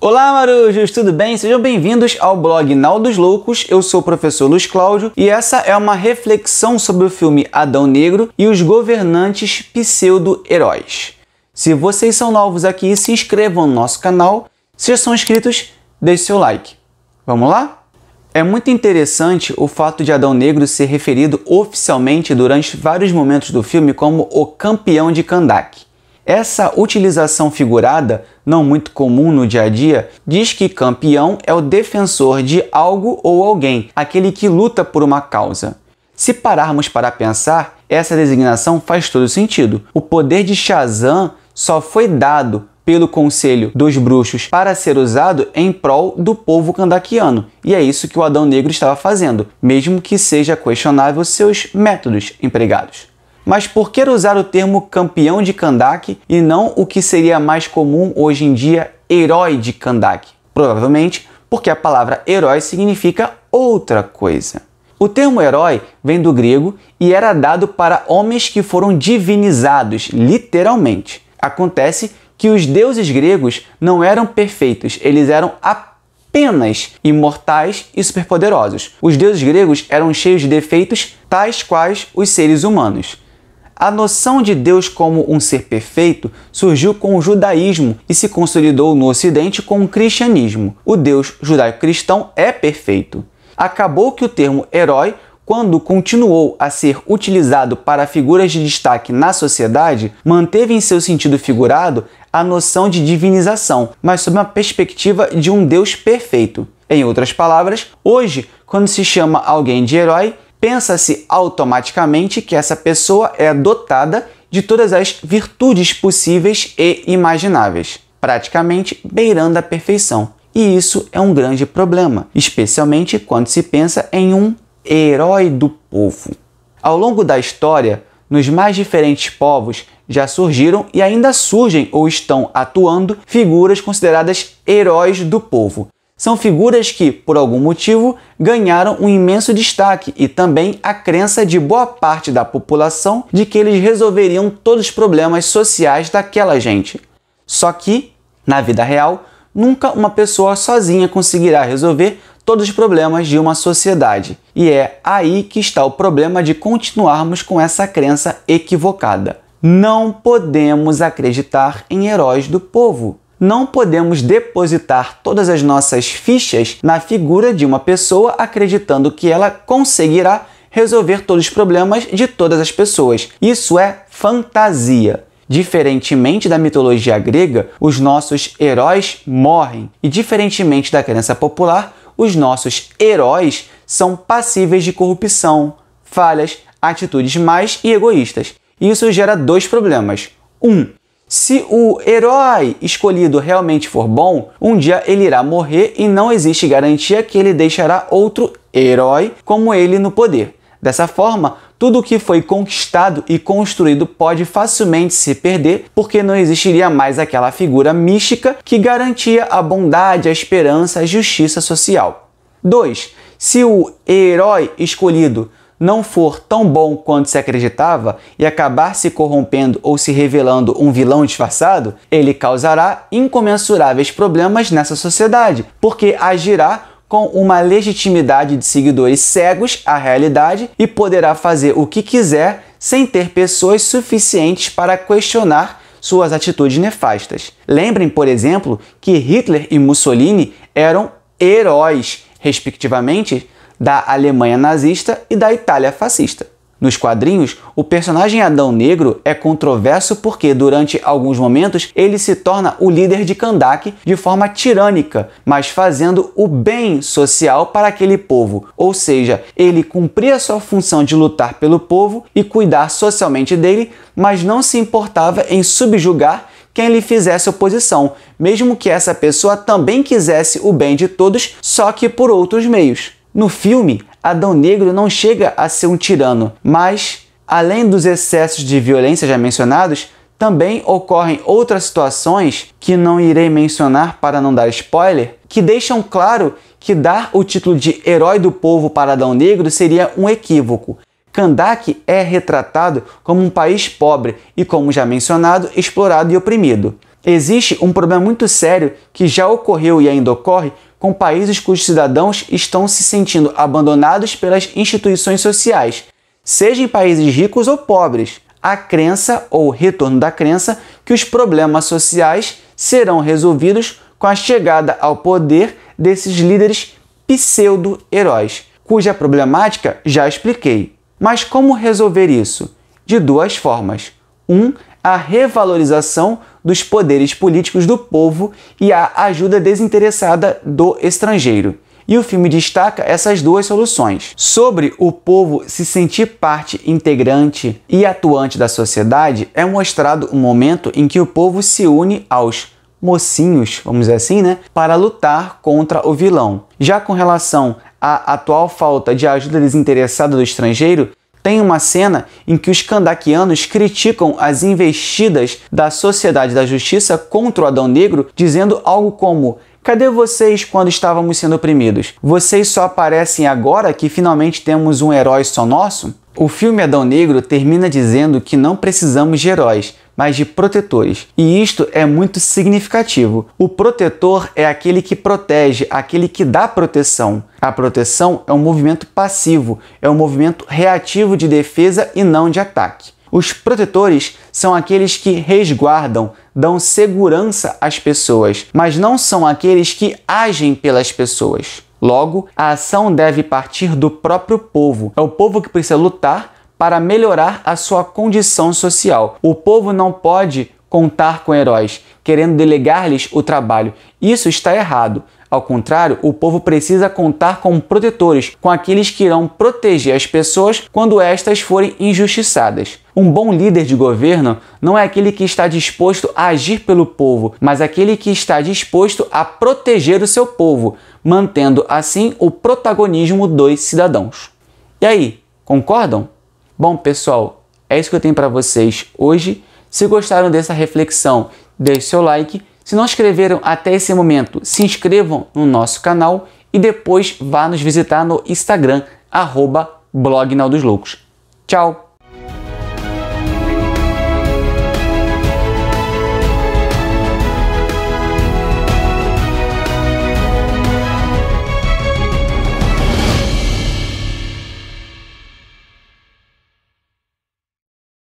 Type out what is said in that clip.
Olá, marujos, tudo bem? Sejam bem-vindos ao blog Nau dos Loucos. Eu sou o professor Luiz Cláudio e essa é uma reflexão sobre o filme Adão Negro e os governantes pseudo-heróis. Se vocês são novos aqui, se inscrevam no nosso canal. Se já são inscritos, deixe seu like. Vamos lá? É muito interessante o fato de Adão Negro ser referido oficialmente durante vários momentos do filme como o campeão de Kandak. Essa utilização figurada, não muito comum no dia a dia, diz que campeão é o defensor de algo ou alguém, aquele que luta por uma causa. Se pararmos para pensar, essa designação faz todo sentido. O poder de Shazam só foi dado pelo Conselho dos Bruxos para ser usado em prol do povo kandakiano. E é isso que o Adão Negro estava fazendo, mesmo que seja questionável seus métodos empregados. Mas por que usar o termo campeão de Kandak e não o que seria mais comum hoje em dia, herói de Kandak? Provavelmente porque a palavra herói significa outra coisa. O termo herói vem do grego e era dado para homens que foram divinizados, literalmente. Acontece que os deuses gregos não eram perfeitos, eles eram apenas imortais e superpoderosos. Os deuses gregos eram cheios de defeitos, tais quais os seres humanos. A noção de Deus como um ser perfeito surgiu com o judaísmo e se consolidou no Ocidente com o cristianismo. O Deus judaico-cristão é perfeito. Acabou que o termo herói, quando continuou a ser utilizado para figuras de destaque na sociedade, manteve em seu sentido figurado a noção de divinização, mas sob uma perspectiva de um Deus perfeito. Em outras palavras, hoje, quando se chama alguém de herói, pensa-se automaticamente que essa pessoa é dotada de todas as virtudes possíveis e imagináveis, praticamente beirando a perfeição. E isso é um grande problema, especialmente quando se pensa em um herói do povo. Ao longo da história, nos mais diferentes povos já surgiram e ainda surgem ou estão atuando figuras consideradas heróis do povo. São figuras que, por algum motivo, ganharam um imenso destaque e também a crença de boa parte da população de que eles resolveriam todos os problemas sociais daquela gente. Só que, na vida real, nunca uma pessoa sozinha conseguirá resolver todos os problemas de uma sociedade. E é aí que está o problema de continuarmos com essa crença equivocada. Não podemos acreditar em heróis do povo. Não podemos depositar todas as nossas fichas na figura de uma pessoa acreditando que ela conseguirá resolver todos os problemas de todas as pessoas. Isso é fantasia. Diferentemente da mitologia grega, os nossos heróis morrem. E diferentemente da crença popular, os nossos heróis são passíveis de corrupção, falhas, atitudes más e egoístas. Isso gera dois problemas. Se o herói escolhido realmente for bom, um dia ele irá morrer e não existe garantia que ele deixará outro herói como ele no poder. Dessa forma, tudo o que foi conquistado e construído pode facilmente se perder porque não existiria mais aquela figura mística que garantia a bondade, a esperança, a justiça social. 2. Se o herói escolhido não for tão bom quanto se acreditava e acabar se corrompendo ou se revelando um vilão disfarçado, ele causará incomensuráveis problemas nessa sociedade, porque agirá com uma legitimidade de seguidores cegos à realidade e poderá fazer o que quiser sem ter pessoas suficientes para questionar suas atitudes nefastas. Lembrem, por exemplo, que Hitler e Mussolini eram heróis, respectivamente, da Alemanha nazista e da Itália fascista. Nos quadrinhos, o personagem Adão Negro é controverso porque, durante alguns momentos, ele se torna o líder de Kandak de forma tirânica, mas fazendo o bem social para aquele povo. Ou seja, ele cumpria sua função de lutar pelo povo e cuidar socialmente dele, mas não se importava em subjugar quem lhe fizesse oposição, mesmo que essa pessoa também quisesse o bem de todos, só que por outros meios. No filme, Adão Negro não chega a ser um tirano, mas, além dos excessos de violência já mencionados, também ocorrem outras situações que não irei mencionar para não dar spoiler, que deixam claro que dar o título de herói do povo para Adão Negro seria um equívoco. Kandak é retratado como um país pobre e, como já mencionado, explorado e oprimido. Existe um problema muito sério que já ocorreu e ainda ocorre com países cujos cidadãos estão se sentindo abandonados pelas instituições sociais, seja em países ricos ou pobres. A crença ou o retorno da crença que os problemas sociais serão resolvidos com a chegada ao poder desses líderes pseudo-heróis, cuja problemática já expliquei. Mas como resolver isso? De duas formas. A revalorização dos poderes políticos do povo e a ajuda desinteressada do estrangeiro. E o filme destaca essas duas soluções. Sobre o povo se sentir parte integrante e atuante da sociedade, é mostrado um momento em que o povo se une aos mocinhos, vamos dizer assim, né, para lutar contra o vilão. Já com relação à atual falta de ajuda desinteressada do estrangeiro, tem uma cena em que os kandakianos criticam as investidas da Sociedade da Justiça contra o Adão Negro, dizendo algo como: cadê vocês quando estávamos sendo oprimidos? Vocês só aparecem agora que finalmente temos um herói só nosso? O filme Adão Negro termina dizendo que não precisamos de heróis, mas de protetores. E isto é muito significativo. O protetor é aquele que protege, aquele que dá proteção. A proteção é um movimento passivo, é um movimento reativo de defesa e não de ataque. Os protetores são aqueles que resguardam, dão segurança às pessoas, mas não são aqueles que agem pelas pessoas. Logo, a ação deve partir do próprio povo. É o povo que precisa lutar para melhorar a sua condição social. O povo não pode contar com heróis, querendo delegar-lhes o trabalho. Isso está errado. Ao contrário, o povo precisa contar com protetores, com aqueles que irão proteger as pessoas quando estas forem injustiçadas. Um bom líder de governo não é aquele que está disposto a agir pelo povo, mas aquele que está disposto a proteger o seu povo, mantendo assim o protagonismo dos cidadãos. E aí, concordam? Bom, pessoal, é isso que eu tenho para vocês hoje. Se gostaram dessa reflexão, deixe seu like. Se não inscreveram até esse momento, se inscrevam no nosso canal e depois vá nos visitar no Instagram, @blognaldosloucos. Tchau!